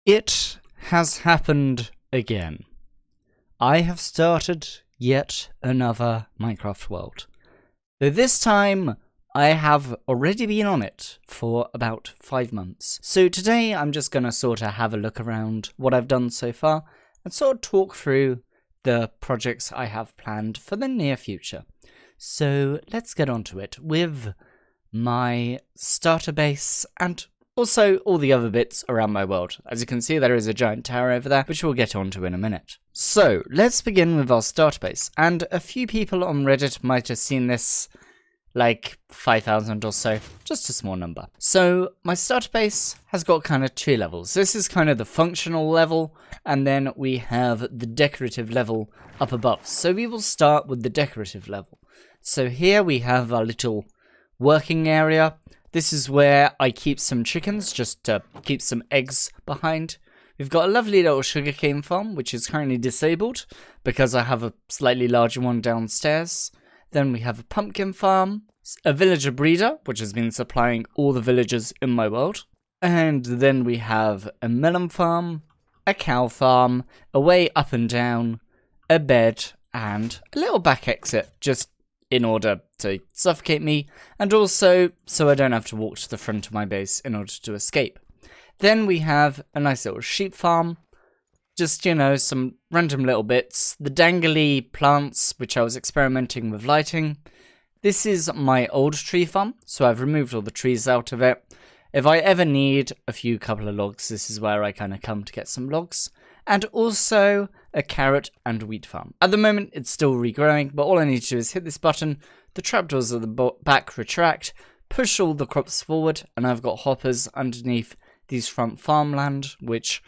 It has happened again. I have started yet another Minecraft world. Though this time, I have already been on it for about 5 months. So today I'm just going to sort of have a look around what I've done so far and sort of talk through the projects I have planned for the near future. So let's get on to it with my starter base and also all the other bits around my world. As you can see, there is a giant tower over there, which we'll get onto in a minute. So let's begin with our starter base. And a few people on Reddit might have seen this, like 5,000 or so, just a small number. So my starter base has got kind of 2 levels. This is kind of the functional level, and then we have the decorative level up above. So we will start with the decorative level. So here we have our little working area. This is where I keep some chickens, just to keep some eggs behind. We've got a lovely little sugarcane farm, which is currently disabled because I have a slightly larger one downstairs. Then we have a pumpkin farm, a villager breeder, which has been supplying all the villagers in my world. And then we have a melon farm, a cow farm, a way up and down, a bed, and a little back exit, just in order to suffocate me, and also so I don't have to walk to the front of my base in order to escape. Then we have a nice little sheep farm, just, you know, some random little bits. The dangly plants, which I was experimenting with lighting. This is my old tree farm, so I've removed all the trees out of it. If I ever need a couple of logs, this is where I kind of come to get some logs. And also a carrot and wheat farm. At the moment, it's still regrowing, but all I need to do is hit this button, the trapdoors at the back retract, push all the crops forward, and I've got hoppers underneath these front farmland, which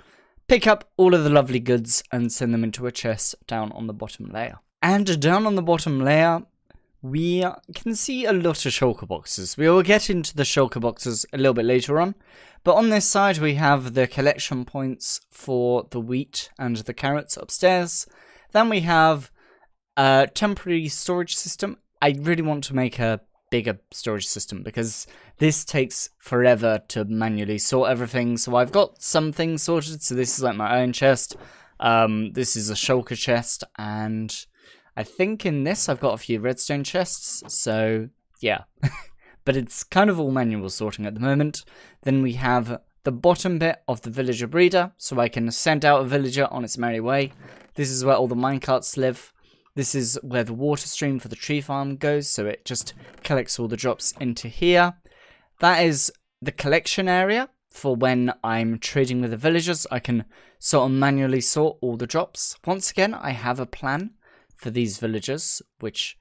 pick up all of the lovely goods and send them into a chest down on the bottom layer. And down on the bottom layer, we can see a lot of shulker boxes. We will get into the shulker boxes a little bit later on. But on this side, we have the collection points for the wheat and the carrots upstairs. Then we have a temporary storage system. I really want to make a bigger storage system because this takes forever to manually sort everything. So I've got some things sorted. So this is like my own chest. This is a shulker chest. And I think in this, I've got a few redstone chests. So yeah. But it's kind of all manual sorting at the moment. Then we have the bottom bit of the villager breeder, so I can send out a villager on its merry way. This is where all the minecarts live. This is where the water stream for the tree farm goes, so it just collects all the drops into here. That is the collection area for when I'm trading with the villagers. I can sort of manually sort all the drops. Once again, I have a plan for these villagers, which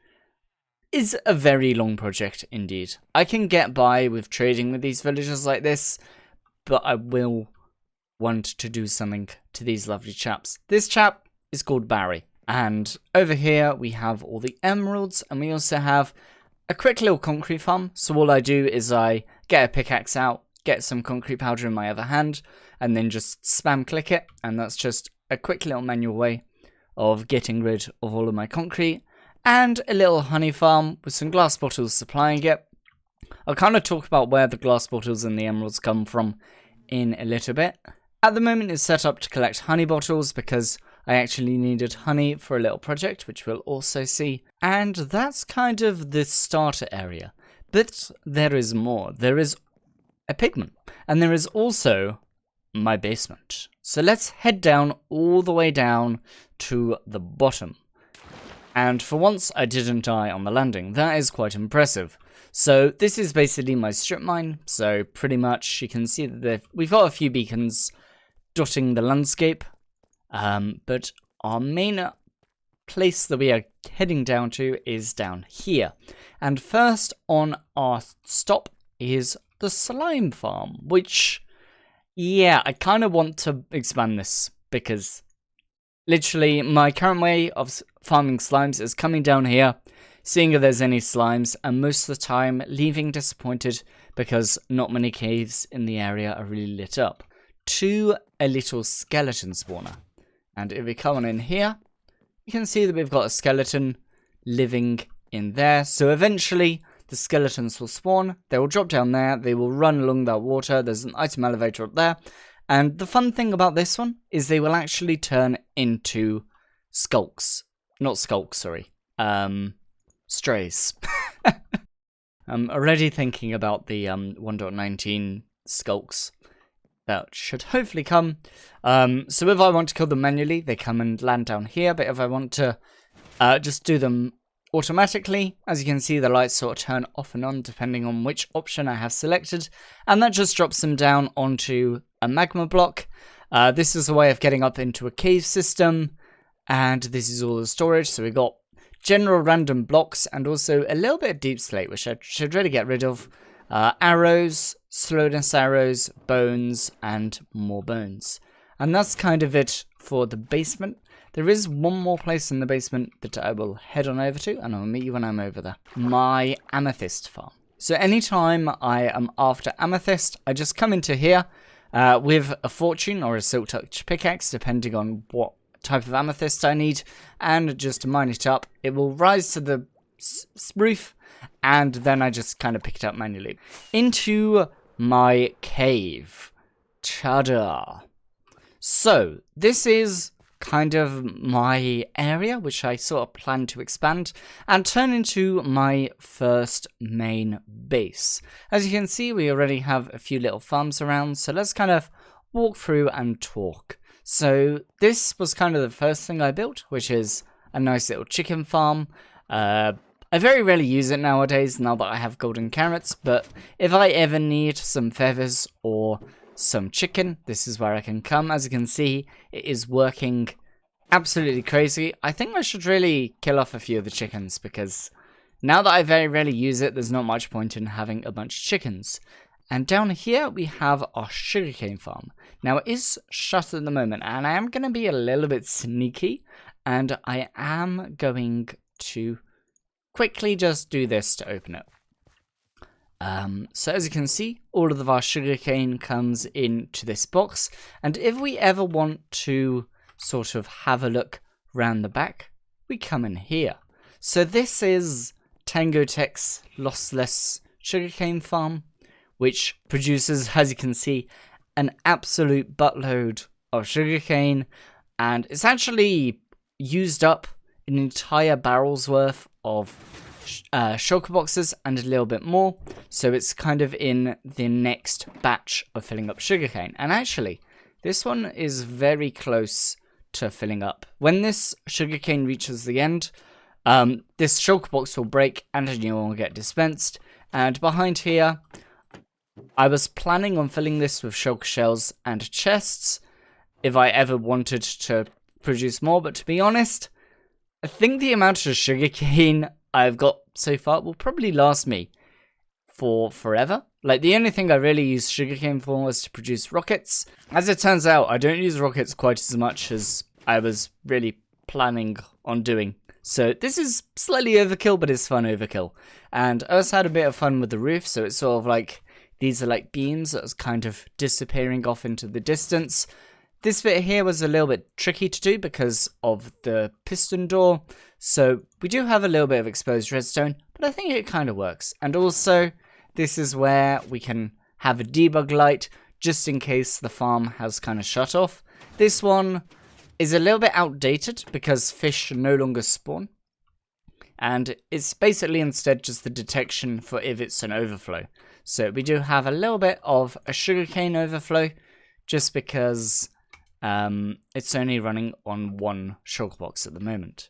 is a very long project indeed. I can get by with trading with these villagers like this, but I will want to do something to these lovely chaps. This chap is called Barry, and over here we have all the emeralds, and we also have a quick little concrete farm. So all I do is I get a pickaxe out, get some concrete powder in my other hand, and then just spam click it, and that's just a quick little manual way of getting rid of all of my concrete. And a little honey farm with some glass bottles supplying it. I'll kind of talk about where the glass bottles and the emeralds come from in a little bit. At the moment it's set up to collect honey bottles because I actually needed honey for a little project, which we'll also see. And that's kind of the starter area. But there is more. There is a pigment. And there is also my basement. So let's head down all the way down to the bottom. And for once, I didn't die on the landing. That is quite impressive. So this is basically my strip mine. So pretty much you can see that we've got a few beacons dotting the landscape. But our main place that we are heading down to is down here. And first on our stop is the slime farm, which, yeah, I kind of want to expand this because literally my current way of farming slimes is coming down here, seeing if there's any slimes, and most of the time leaving disappointed because not many caves in the area are really lit up, to a little skeleton spawner. And if we come on in here, you can see that we've got a skeleton living in there. So eventually the skeletons will spawn, they will drop down there, they will run along that water, there's an item elevator up there, And the fun thing about this one is they will actually turn into skulks. Not skulks, sorry. Strays. I'm already thinking about the 1.19 skulks that should hopefully come. So if I want to kill them manually, they come and land down here. But if I want to just do them automatically, as you can see, the lights sort of turn off and on depending on which option I have selected, and that just drops them down onto a magma block. This is a way of getting up into a cave system, and this is all the storage. So we've got general random blocks and also a little bit of deep slate, which I should really get rid of. Arrows, slowness arrows, bones, and more bones. And that's kind of it for the basement. There is one more place in the basement that I will head on over to, and I'll meet you when I'm over there. My amethyst farm. So anytime I am after amethyst, I just come into here with a fortune or a silk touch pickaxe, depending on what type of amethyst I need, and just mine it up. It will rise to the roof, and then I just kind of pick it up manually. Into my cave. Ta-da! So, this is kind of my area, which I sort of plan to expand and turn into my first main base. As you can see, we already have a few little farms around, so let's kind of walk through and talk. So this was kind of the first thing I built, which is a nice little chicken farm. I very rarely use it nowadays, now that I have golden carrots, but if I ever need some feathers or some chicken, this is where I can come. As you can see, it is working absolutely crazy. I think I should really kill off a few of the chickens, because now that I very rarely use it, there's not much point in having a bunch of chickens. And down here we have our sugarcane farm. Now it is shut at the moment, and I am going to be a little bit sneaky, and I am going to quickly just do this to open it. So as you can see, all of our sugarcane comes into this box, and if we ever want to sort of have a look round the back, we come in here. So this is Tango Tech's lossless sugarcane farm, which produces, as you can see, an absolute buttload of sugarcane, and it's actually used up an entire barrel's worth of shulker boxes and a little bit more, so it's kind of in the next batch of filling up sugarcane. And actually, this one is very close to filling up. When this sugarcane reaches the end, this shulker box will break and a new one will get dispensed. And behind here, I was planning on filling this with shulker shells and chests if I ever wanted to produce more, but to be honest, I think the amount of sugarcane I've got so far will probably last me for forever. Like, the only thing I really use sugarcane for was to produce rockets. As it turns out, I don't use rockets quite as much as I was really planning on doing. So this is slightly overkill, but it's fun overkill. And I also had a bit of fun with the roof, so it's sort of like, these are like beams that's kind of disappearing off into the distance. This bit here was a little bit tricky to do because of the piston door. So we do have a little bit of exposed redstone, but I think it kind of works. And also, this is where we can have a debug light just in case the farm has kind of shut off. This one is a little bit outdated because fish no longer spawn. And it's basically instead just the detection for if it's an overflow. So we do have a little bit of a sugarcane overflow just because it's only running on one shulker box at the moment.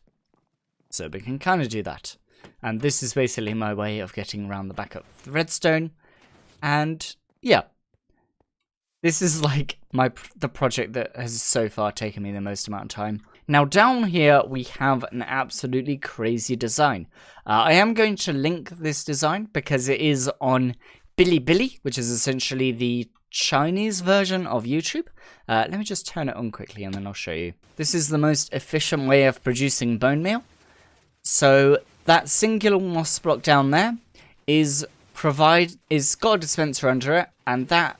So we can kind of do that. And this is basically my way of getting around the back of the redstone. And yeah, this is like the project that has so far taken me the most amount of time. Now down here we have an absolutely crazy design. I am going to link this design because it is on Bilibili, which is essentially the Chinese version of YouTube. Let me just turn it on quickly and then I'll show you. This is the most efficient way of producing bone meal. So that singular moss block down there is got a dispenser under it, and that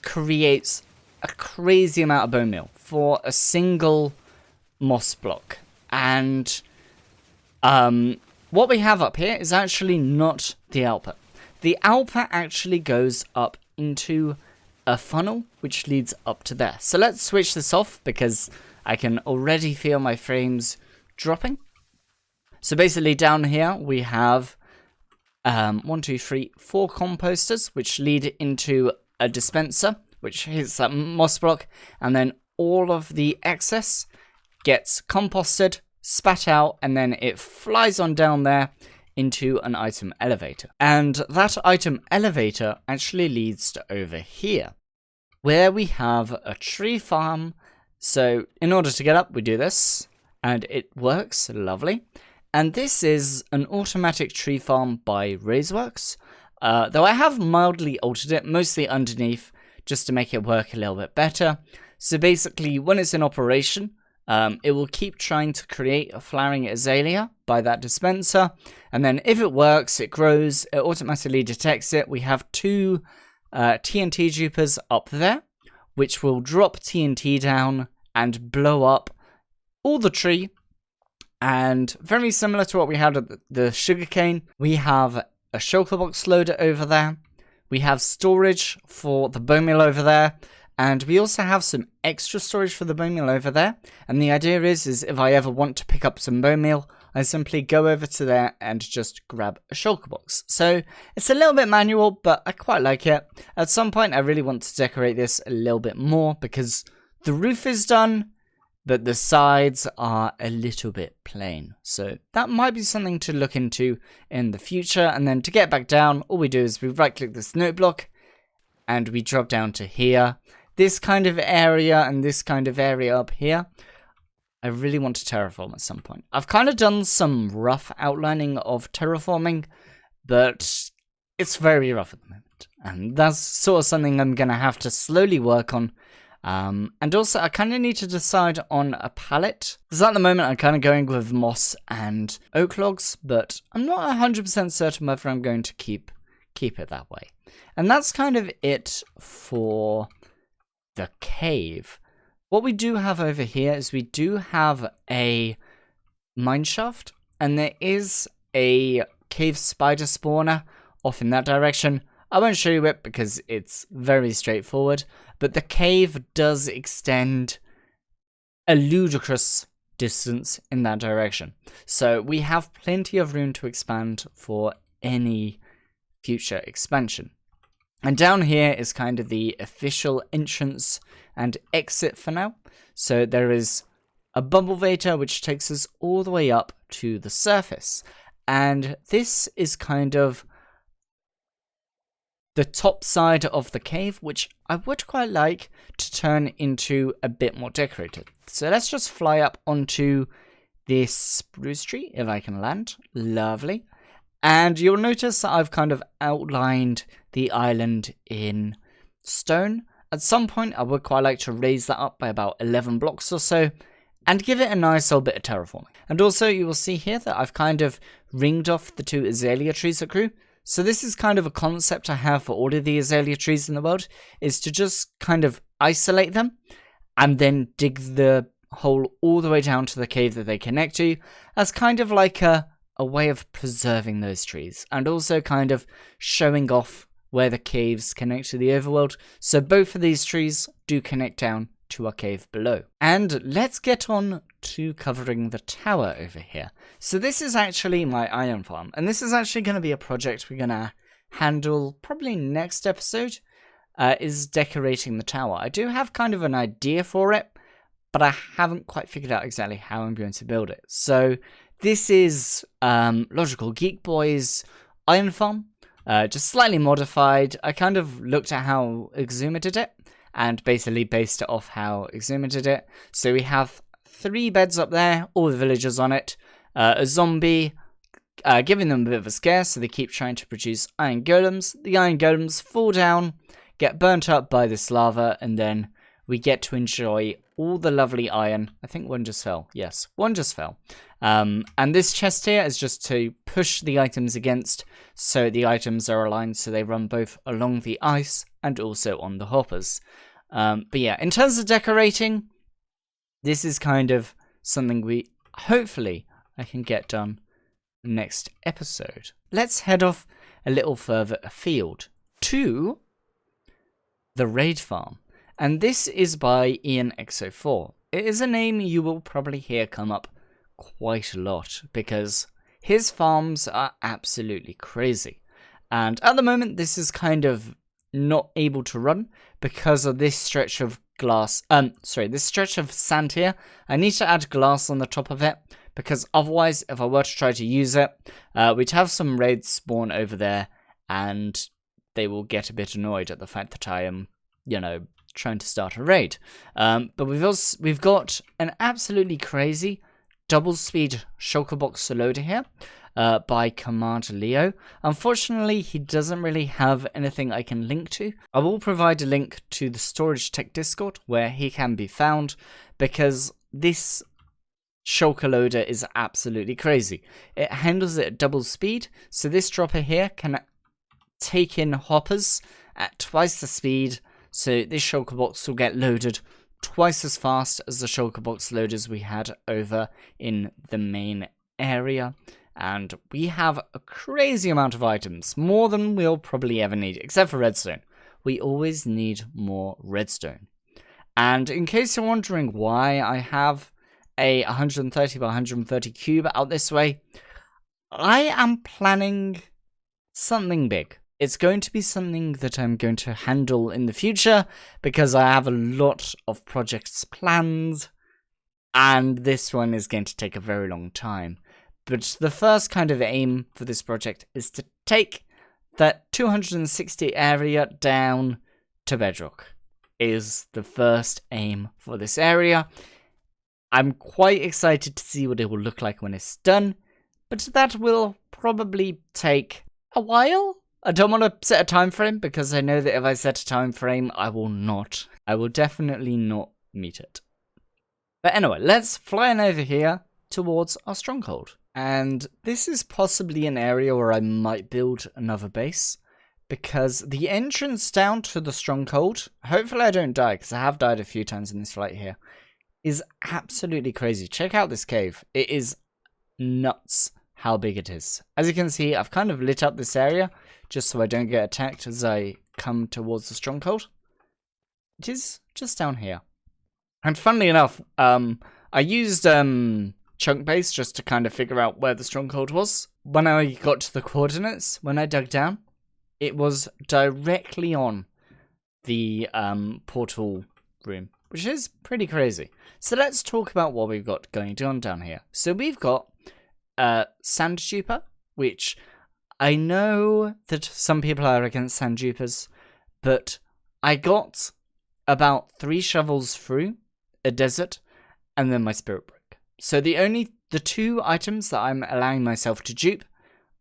creates a crazy amount of bone meal for a single moss block. And what we have up here is actually not the output. The output actually goes up into a funnel which leads up to there. So let's switch this off because I can already feel my frames dropping. So basically down here we have 4 composters which lead into a dispenser which hits that moss block, and then all of the excess gets composted, spat out, and then it flies on down there into an item elevator. And that item elevator actually leads to over here, where we have a tree farm. So in order to get up, we do this, and it works lovely. And this is an automatic tree farm by Razeworks, though I have mildly altered it, mostly underneath, just to make it work a little bit better. So basically, when it's in operation, it will keep trying to create a flowering azalea by that dispenser, and then if it works, it grows, it automatically detects it. We have 2 TNT Dupers up there, which will drop TNT down and blow up all the tree. And very similar to what we had at the sugarcane, we have a shulker box loader over there. We have storage for the bone meal over there. And we also have some extra storage for the bone meal over there. And the idea is if I ever want to pick up some bone meal, I simply go over to there and just grab a shulker box. So it's a little bit manual, but I quite like it. At some point, I really want to decorate this a little bit more because the roof is done, but the sides are a little bit plain. So that might be something to look into in the future. And then to get back down, all we do is we right-click this note block and we drop down to here. This kind of area and this kind of area up here, I really want to terraform at some point. I've kind of done some rough outlining of terraforming, but it's very rough at the moment. And that's sort of something I'm going to have to slowly work on. And also, I kind of need to decide on a palette. Because at the moment, I'm kind of going with moss and oak logs, but I'm not 100% certain whether I'm going to keep it that way. And that's kind of it for the cave. What we do have over here is we do have a mine shaft, and there is a cave spider spawner off in that direction. I won't show you it because it's very straightforward, but the cave does extend a ludicrous distance in that direction. So we have plenty of room to expand for any future expansion. And down here is kind of the official entrance and exit for now. So there is a bumblevator which takes us all the way up to the surface. And this is kind of the top side of the cave, which I would quite like to turn into a bit more decorated. So let's just fly up onto this spruce tree, if I can land. Lovely. And you'll notice that I've kind of outlined the island in stone. At some point, I would quite like to raise that up by about 11 blocks or so and give it a nice little bit of terraforming. And also, you will see here that I've kind of ringed off the 2 azalea trees that grew. So this is kind of a concept I have for all of the azalea trees in the world, is to just kind of isolate them and then dig the hole all the way down to the cave that they connect to as kind of like a way of preserving those trees and also kind of showing off where the caves connect to the overworld. So both of these trees do connect down to our cave below. And let's get on to covering the tower over here. So this is actually my iron farm, and this is actually going to be a project we're going to handle probably next episode, is decorating the tower. I do have kind of an idea for it, but I haven't quite figured out exactly how I'm going to build it. So this is Logical Geek Boy's iron farm, just slightly modified. I kind of looked at how Exuma did it and basically based it off how Exuma did it. So we have 3 beds up there, all the villagers on it, a zombie, giving them a bit of a scare, so they keep trying to produce iron golems. The iron golems fall down, get burnt up by this lava, and then we get to enjoy all the lovely iron. I think one just fell. Yes, one just fell. And this chest here is just to push the items against, so the items are aligned so they run both along the ice and also on the hoppers. But yeah, in terms of decorating, this is kind of something we hopefully I can get done next episode. Let's head off a little further afield to the raid farm. And this is by IanXO4. It is a name you will probably hear come up quite a lot because his farms are absolutely crazy. And at the moment, this is kind of not able to run because of this stretch of this stretch of sand here. I need to add glass on the top of it because otherwise, if I were to try to use it, we'd have some raids spawn over there and they will get a bit annoyed at the fact that I am, trying to start a raid. But we've got an absolutely crazy double speed Shulker box loader here by CommandLeo. Unfortunately, he doesn't really have anything I can link to. I will provide a link to the Storage Tech Discord where he can be found because this Shulker loader is absolutely crazy. It handles it at double speed, so this dropper here can take in hoppers at twice the speed, so this Shulker box will get loaded twice as fast as the Shulker box loaders we had over in the main area. And we have a crazy amount of items, more than we'll probably ever need, except for redstone. We always need more redstone. And in case you're wondering why I have a 130 by 130 cube out this way, I am planning something big. It's going to be something that I'm going to handle in the future because I have a lot of projects planned and this one is going to take a very long time. But the first kind of aim for this project is to take that 260 area down to bedrock is the first aim for this area. I'm quite excited to see what it will look like when it's done, but that will probably take a while. I don't want to set a time frame because I know that if I set a time frame, I will definitely not meet it. But anyway, let's fly on over here towards our stronghold. And this is possibly an area where I might build another base because the entrance down to the stronghold, hopefully I don't die because I have died a few times in this flight here, is absolutely crazy. Check out this cave. It is nuts how big it is. As you can see, I've kind of lit up this area just so I don't get attacked as I come towards the stronghold. It is just down here. And funnily enough, I used chunk base just to kind of figure out where the stronghold was. When I got to the coordinates, when I dug down, it was directly on the portal room, which is pretty crazy. So let's talk about what we've got going on down here. So we've got sand duper, which I know that some people are against sand dupers, but I got about 3 shovels through a desert and then my spirit brick. So the 2 items that I'm allowing myself to dupe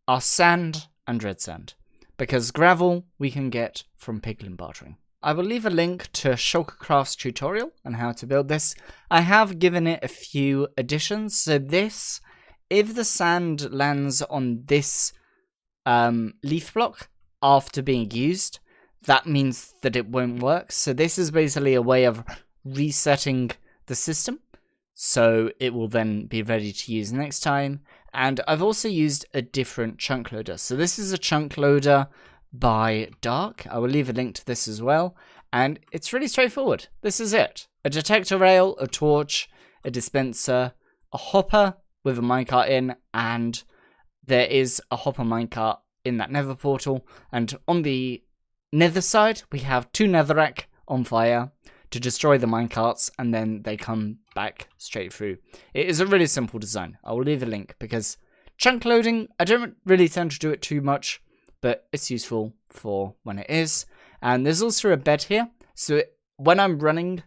are sand and red sand, because gravel we can get from piglin bartering. I will leave a link to Shulkercraft's tutorial on how to build this. I have given it a few additions. So this, if the sand lands on this leaf block after being used, that means that it won't work. So this is basically a way of resetting the system, so it will then be ready to use next time. And I've also used a different chunk loader. So this is a chunk loader by Dark. I will leave a link to this as well. And it's really straightforward. This is it. A detector rail, a torch, a dispenser, a hopper with a minecart in, and there is a hopper minecart in that nether portal. And on the nether side, we have 2 netherrack on fire to destroy the minecarts, and then they come back straight through. It is a really simple design. I will leave a link because chunk loading, I don't really tend to do it too much, but it's useful for when it is. And there's also a bed here, so when I'm running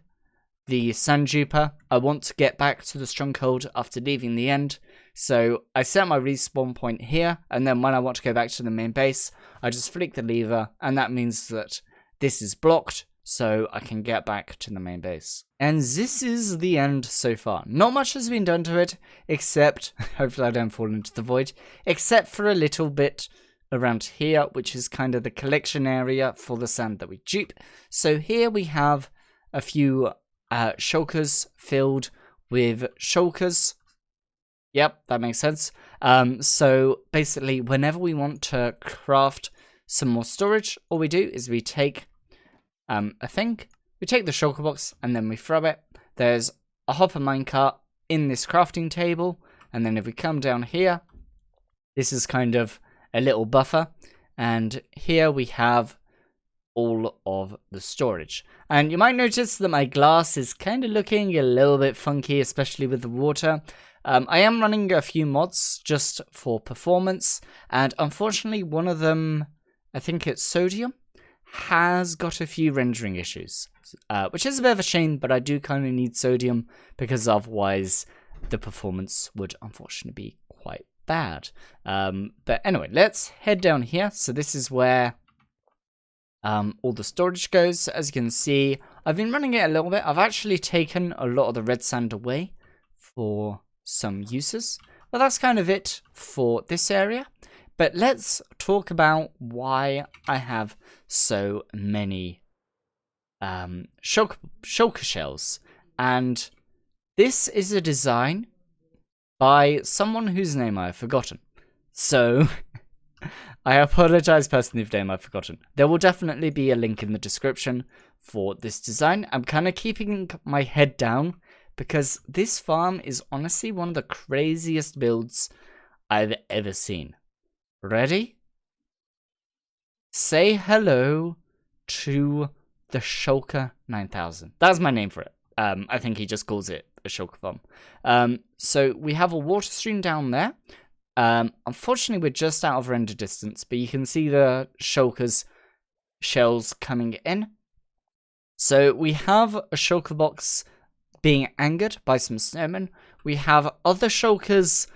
the sand duper, I want to get back to the stronghold after leaving the end. So I set my respawn point here, and then when I want to go back to the main base, I just flick the lever, and that means that this is blocked, so I can get back to the main base. And this is the end so far. Not much has been done to it, except, hopefully I don't fall into the void, except for a little bit around here, which is kind of the collection area for the sand that we dupe. So here we have a few shulkers filled with shulkers. Yep, that makes sense. So basically, whenever we want to craft some more storage, all we do is we take a thing. We take the shulker box and then we throw it. There's a hopper minecart in this crafting table. And then if we come down here, this is kind of a little buffer. And here we have all of the storage. And you might notice that my glass is kind of looking a little bit funky, especially with the water. I am running a few mods just for performance. And unfortunately, one of them, I think it's sodium, has got a few rendering issues. Which is a bit of a shame, but I do kind of need sodium because otherwise the performance would unfortunately be quite bad. But anyway, let's head down here. So this is where all the storage goes. As you can see, I've been running it a little bit. I've actually taken a lot of the red sand away for some uses. But that's kind of it for this area. But let's talk about why I have so many shulker shells. And this is a design by someone whose name I have forgotten. So I apologize personally for the name I've forgotten. There will definitely be a link in the description for this design. I'm kind of keeping my head down because this farm is honestly one of the craziest builds I've ever seen. Ready? Say hello to the Shulker 9000. That's my name for it. I think he just calls it a Shulker Farm. So we have a water stream down there. Unfortunately, we're just out of render distance, but you can see the Shulker's shells coming in. So we have a Shulker box being angered by some snowmen. We have other Shulkers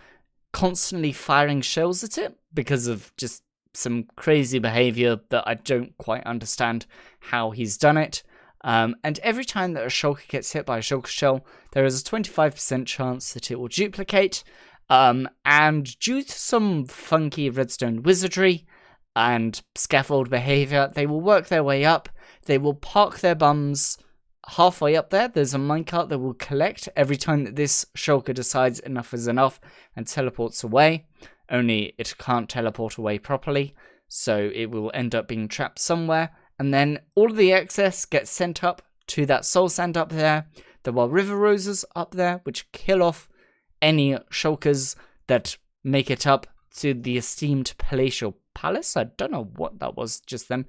constantly firing shells at it because of just some crazy behavior that I don't quite understand how he's done it. And every time that a Shulker gets hit by a Shulker shell, there is a 25% chance that it will duplicate. And due to some funky redstone wizardry and scaffold behavior, they will work their way up. They will park their bums halfway up there. There's a minecart that will collect every time that this Shulker decides enough is enough and teleports away. Only it can't teleport away properly, so it will end up being trapped somewhere. And then all of the excess gets sent up to that soul sand up there. There are river roses up there, which kill off any Shulkers that make it up to the esteemed palatial palace. I don't know what that was just then.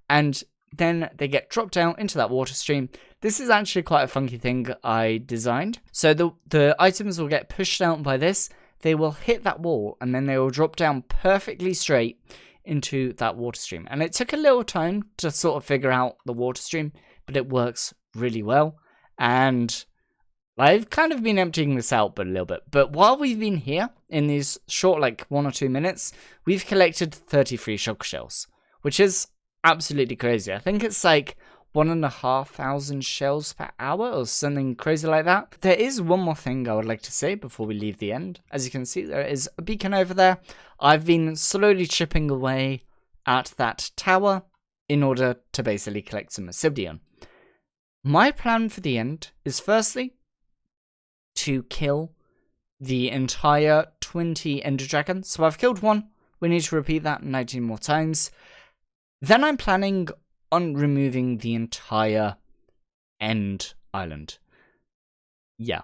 And then they get dropped down into that water stream. This is actually quite a funky thing I designed. So the items will get pushed out by this. They will hit that wall and then they will drop down perfectly straight into that water stream. And it took a little time to sort of figure out the water stream, but it works really well. And I've kind of been emptying this out but a little bit. But while we've been here, in these short, like 1 or 2 minutes, we've collected 33 shulker shells, which is absolutely crazy. I think it's like 1,500 shells per hour or something crazy like that. There is one more thing I would like to say before we leave the end. As you can see, there is a beacon over there. I've been slowly chipping away at that tower in order to basically collect some obsidian. My plan for the end is firstly to kill the entire 20 ender dragons. So I've killed one. We need to repeat that 19 more times. Then I'm planning on removing the entire end island. Yeah.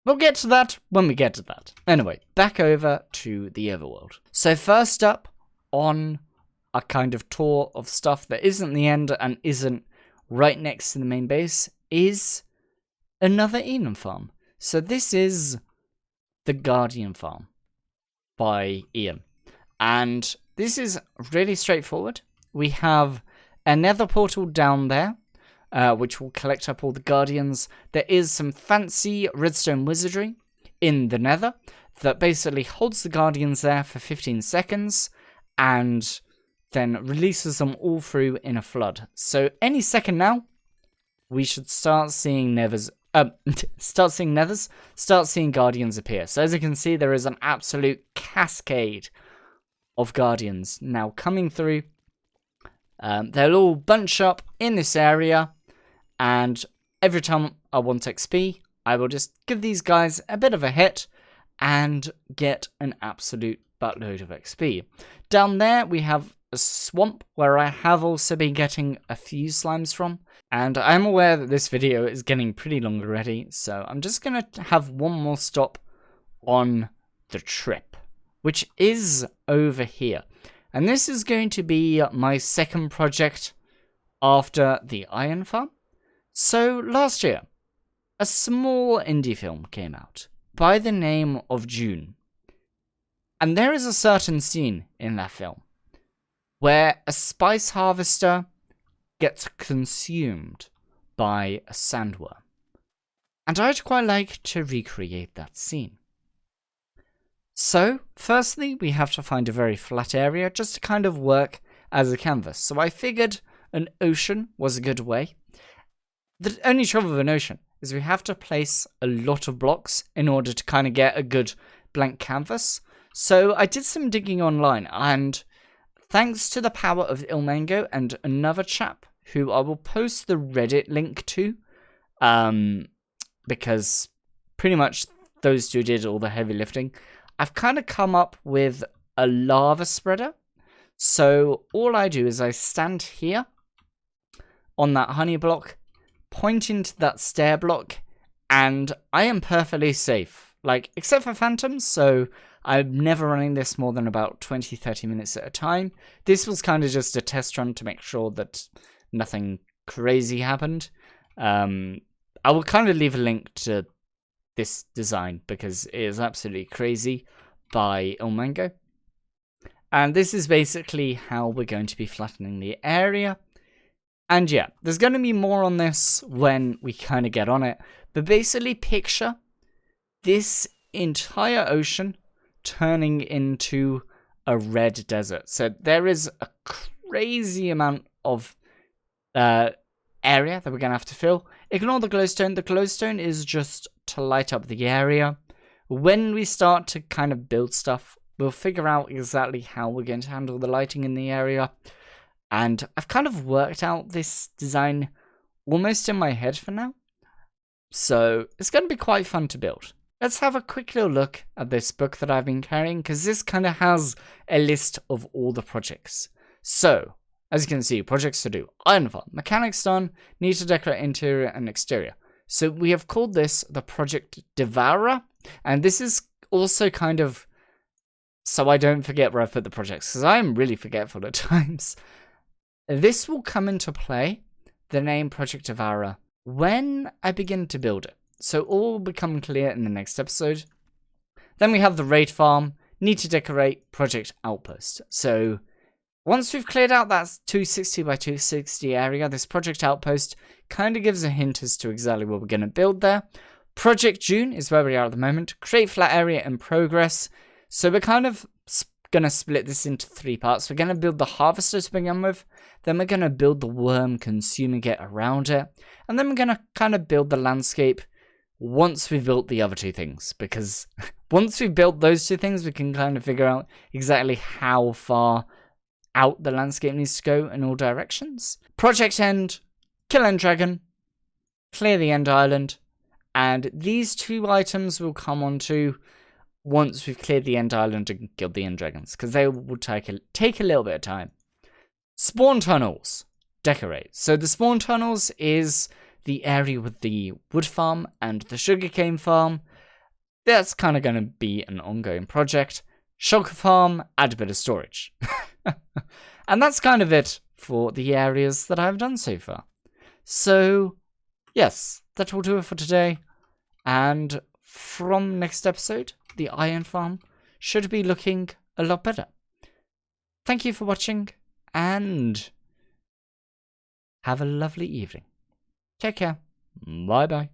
We'll get to that when we get to that. Anyway, back over to the overworld. So first up on a kind of tour of stuff that isn't the end and isn't right next to the main base is another Indium farm. So this is the Guardian farm by Ian. And this is really straightforward. We have a nether portal down there, which will collect up all the guardians. There is some fancy redstone wizardry in the nether that basically holds the guardians there for 15 seconds and then releases them all through in a flood. So any second now, we should start seeing nethers, start seeing guardians appear. So as you can see, there is an absolute cascade of guardians now coming through. They'll all bunch up in this area, and every time I want XP, I will just give these guys a bit of a hit and get an absolute buttload of XP. Down there, we have a swamp where I have also been getting a few slimes from. And I'm aware that this video is getting pretty long already, so I'm just going to have one more stop on the trip, which is over here. And this is going to be my second project after the iron farm. So last year, a small indie film came out by the name of June. And there is a certain scene in that film where a spice harvester gets consumed by a sandworm. And I'd quite like to recreate that scene. So, firstly, we have to find a very flat area just to kind of work as a canvas. So I figured an ocean was a good way. The only trouble with an ocean is we have to place a lot of blocks in order to kind of get a good blank canvas. So I did some digging online, and thanks to the power of Ilmango and another chap who I will post the Reddit link to, because pretty much those two did all the heavy lifting, I've kind of come up with a lava spreader. So all I do is I stand here on that honey block, point into that stair block, and I am perfectly safe. Like, except for phantoms, so I'm never running this more than about 20-30 minutes at a time. This was kind of just a test run to make sure that nothing crazy happened. I will kind of leave a link to this design because it is absolutely crazy by Ilmango. And this is basically how we're going to be flattening the area. And yeah, there's going to be more on this when we kind of get on it. But basically picture this entire ocean turning into a red desert. So there is a crazy amount of area that we're going to have to fill. Ignore the glowstone. The glowstone is just to light up the area. When we start to kind of build stuff, we'll figure out exactly how we're going to handle the lighting in the area. And I've kind of worked out this design almost in my head for now. So it's going to be quite fun to build. Let's have a quick little look at this book that I've been carrying, because this kind of has a list of all the projects. So, as you can see, projects to do. Iron farm, mechanics done, need to decorate interior and exterior. So we have called this the Project Devourer, and this is also kind of so I don't forget where I've put the projects, because I'm really forgetful at times. This will come into play, the name Project Devourer, when I begin to build it. So all will become clear in the next episode. Then we have the raid farm, need to decorate, project outpost. So once we've cleared out that 260 by 260 area, this project outpost kind of gives a hint as to exactly what we're going to build there. Project June is where we are at the moment. Create flat area in progress. So we're kind of going to split this into 3 parts. We're going to build the harvester to begin with. Then we're going to build the worm consuming it around it. And then we're going to kind of build the landscape once we've built the other 2 things. Because once we've built those 2 things, we can kind of figure out exactly how far out the landscape needs to go in all directions. Project End, kill End Dragon, clear the End Island. And these 2 items will come onto once we've cleared the End Island and killed the End Dragons, because they will take a little bit of time. Spawn tunnels. Decorate. So the spawn tunnels is the area with the wood farm and the sugarcane farm. That's kind of going to be an ongoing project. Shulker Farm, add a bit of storage. And that's kind of it for the areas that I've done so far. So, yes, that will do it for today. And from next episode, the iron farm should be looking a lot better. Thank you for watching, and have a lovely evening. Take care. Bye-bye.